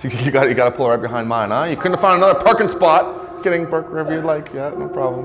You got to pull right behind mine, huh? You couldn't have found another parking spot. Kidding, park wherever you'd like. Yeah, no problem.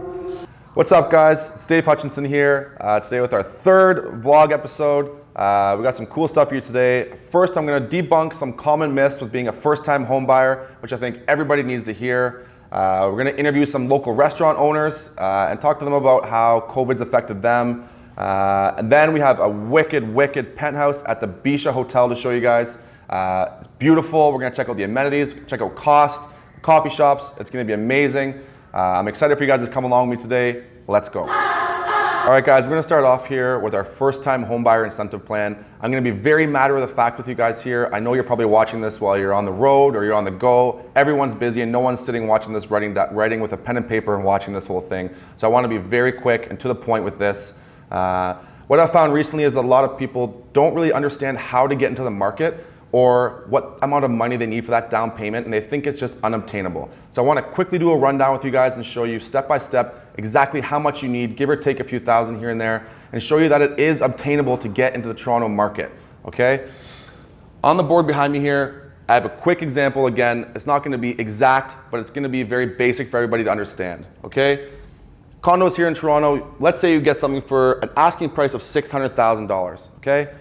What's up, guys? It's Dave Hutchinson here. Today with our third vlog episode. We got some cool stuff for you today. First, I'm going to debunk some common myths with being a first-time home buyer, which I think everybody needs to hear. We're going to interview some local restaurant owners and talk to them about how COVID's affected them. And then we have a wicked penthouse at the Bisha Hotel to show you guys. It's beautiful. We're going to check out the amenities, check out cost, coffee shops. It's going to be amazing. I'm excited for you guys to come along with me today. Let's go. All right, guys, we're going to start off here with our first-time homebuyer incentive plan. I'm going to be very matter-of-the-fact with you guys here. I know you're probably watching this while you're on the road or you're on the go. Everyone's busy and no one's sitting watching this, writing with a pen and paper and watching this whole thing. So I want to be very quick and to the point with this. What I've found recently is that a lot of people don't really understand how to get into the market or what amount of money they need for that down payment, and they think it's just unobtainable. So I want to quickly do a rundown with you guys and show you step by step exactly how much you need, give or take a few thousand here and there, and show you that it is obtainable to get into the Toronto market, okay? On the board behind me here, I have a quick example again. It's not going to be exact, but it's going to be very basic for everybody to understand, okay? Condos here in Toronto, let's say you get something for an asking price of $600,000, okay?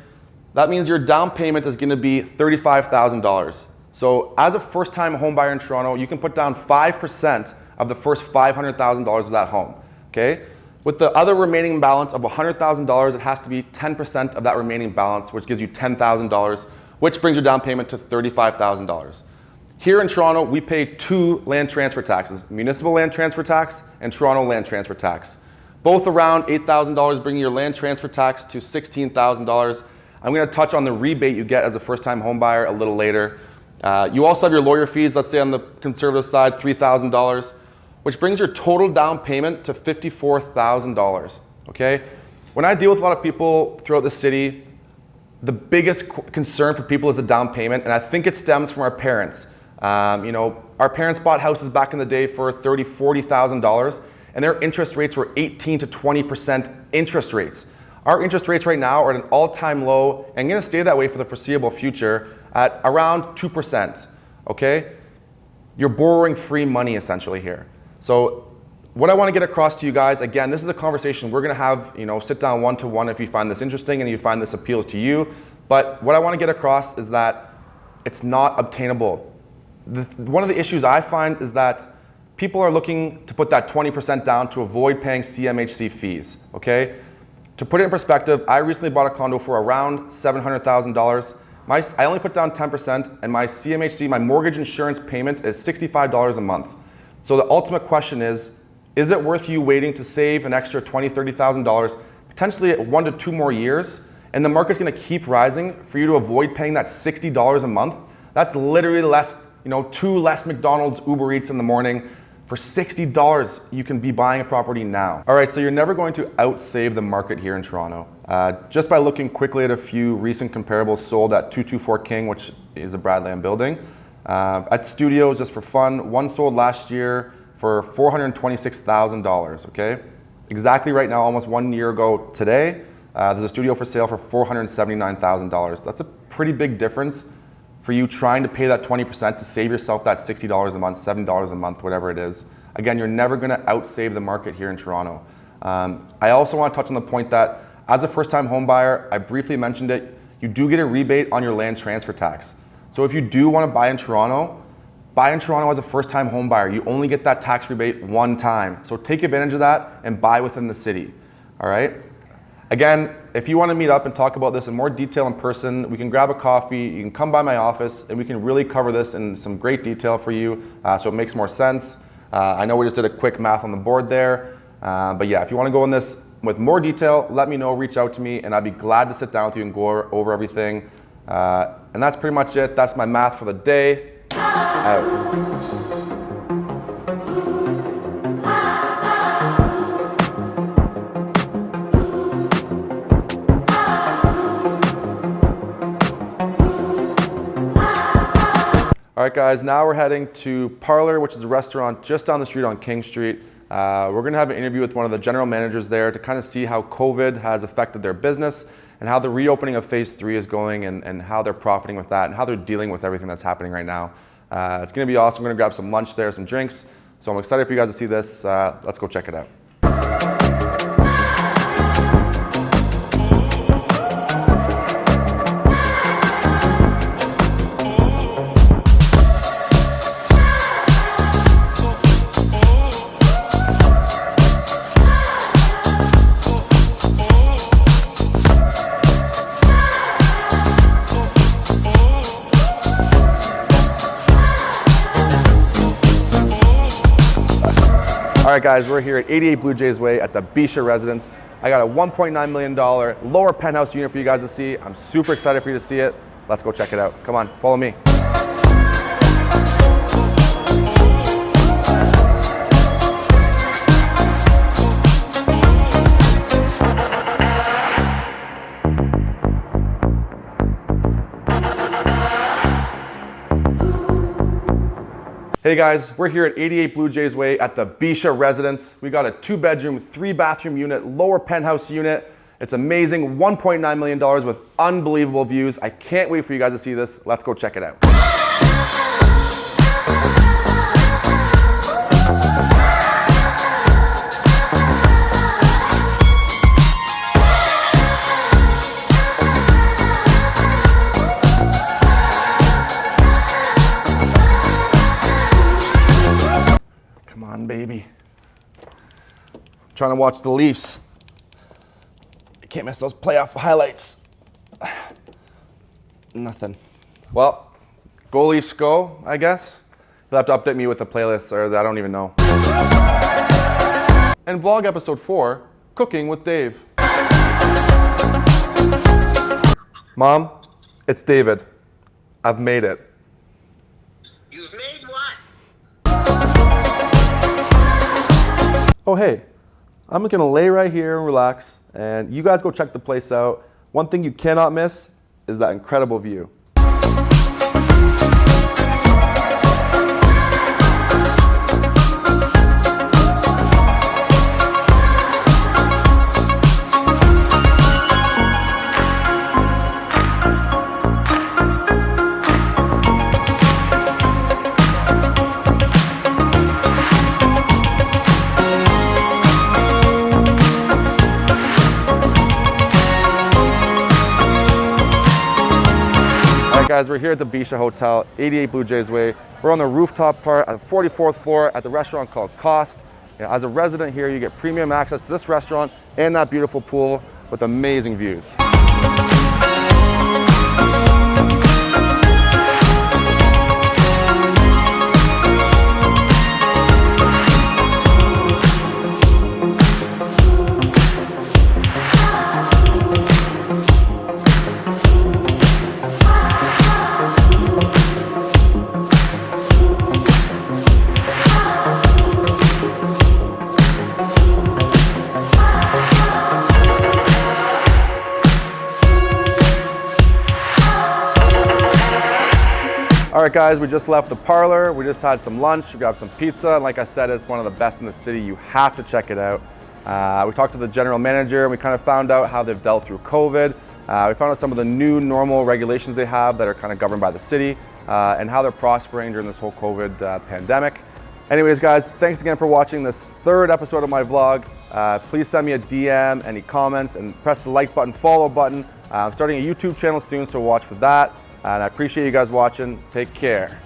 That means your down payment is going to be $35,000. So as a first-time home buyer in Toronto, you can put down 5% of the first $500,000 of that home, okay? With the other remaining balance of $100,000, it has to be 10% of that remaining balance, which gives you $10,000, which brings your down payment to $35,000. Here in Toronto, we pay two land transfer taxes, municipal land transfer tax and Toronto land transfer tax. Both around $8,000, bringing your land transfer tax to $16,000. I'm going to touch on the rebate you get as a first-time home buyer a little later. You also have your lawyer fees, let's say on the conservative side, $3,000, which brings your total down payment to $54,000, okay? When I deal with a lot of people throughout the city, the biggest concern for people is the down payment, and I think it stems from our parents. You know, our parents bought houses back in the day for $30,000, $40,000, and their interest rates were 18 to 20% interest rates. Our interest rates right now are at an all-time low and going to stay that way for the foreseeable future at around 2%, okay? You're borrowing free money essentially here. So what I want to get across to you guys, again, this is a conversation we're going to have, you know, sit down one-to-one if you find this interesting and you find this appeals to you. But what I want to get across is that it's not obtainable. One of the issues I find is that people are looking to put that 20% down to avoid paying CMHC fees, okay? To put it in perspective, I recently bought a condo for around $700,000. I only put down 10%, and my CMHC, my mortgage insurance payment is $65 a month. So the ultimate question is it worth you waiting to save an extra $20,000, $30,000, potentially 1 to 2 more years, and the market's going to keep rising for you to avoid paying that $60 a month? That's literally less, you know, 2 less McDonald's Uber Eats in the morning. For $60, you can be buying a property now. All right, so you're never going to outsave the market here in Toronto. Just by looking quickly at a few recent comparables sold at 224 King, which is a Bradland building. At studios, just for fun, one sold last year for $426,000, okay? Exactly right now, almost 1 year ago today, there's a studio for sale for $479,000. That's a pretty big difference for you trying to pay that 20% to save yourself that $60 a month, $7 a month, whatever it is. Again, you're never going to outsave the market here in Toronto. I also want to touch on the point that as a first-time home buyer, I briefly mentioned it, you do get a rebate on your land transfer tax. So if you do want to buy in Toronto as a first-time home buyer. You only get that tax rebate one time. So take advantage of that and buy within the city, all right? Again, if you want to meet up and talk about this in more detail in person, we can grab a coffee, you can come by my office, and we can really cover this in some great detail for you so it makes more sense. I know we just did a quick math on the board there, but yeah, if you want to go in this with more detail, let me know, reach out to me, and I'd be glad to sit down with you and go over everything. And that's pretty much it. That's my math for the day. Out. All right, guys, now we're heading to Parlor, which is a restaurant just down the street on King Street. We're gonna have an interview with one of the general managers there to kind of see how COVID has affected their business and how the reopening of phase 3 is going and how they're profiting with that and how they're dealing with everything that's happening right now. It's going to be awesome. We're going to grab some lunch there, some drinks. So I'm excited for you guys to see this. Let's go check it out. All right, guys, we're here at 88 Blue Jays Way at the Bisha residence. I got a $1.9 million lower penthouse unit for you guys to see. I'm super excited for you to see it. Let's go check it out. Come on, follow me. Hey guys, we're here at 88 Blue Jays Way at the Bisha residence. We got a 2-bedroom, 3-bathroom unit, lower penthouse unit. It's amazing, $1.9 million with unbelievable views. I can't wait for you guys to see this. Let's go check it out. Come on, baby. I'm trying to watch the Leafs. I can't miss those playoff highlights. Nothing. Well, go Leafs go, I guess. You'll have to update me with the playlist, or I don't even know. And vlog episode 4, Cooking with Dave. Mom, it's David. I've made it. You've made what? Oh, hey, I'm gonna lay right here and relax, and you guys go check the place out. One thing you cannot miss is that incredible view. Guys, we're here at the Bisha Hotel, 88 Blue Jays Way. We're on the rooftop part at the 44th floor at the restaurant called Cost. You know, as a resident here, you get premium access to this restaurant and that beautiful pool with amazing views. All right, guys, we just left the parlor. We just had some lunch, we grabbed some pizza. And like I said, it's one of the best in the city. You have to check it out. We talked to the general manager and we kind of found out how they've dealt through COVID. We found out some of the new normal regulations they have that are kind of governed by the city and how they're prospering during this whole COVID pandemic. Anyways, guys, thanks again for watching this 3rd episode of my vlog. Please send me a DM, any comments, and press the like button, follow button. I'm starting a YouTube channel soon, so watch for that. And I appreciate you guys watching. Take care.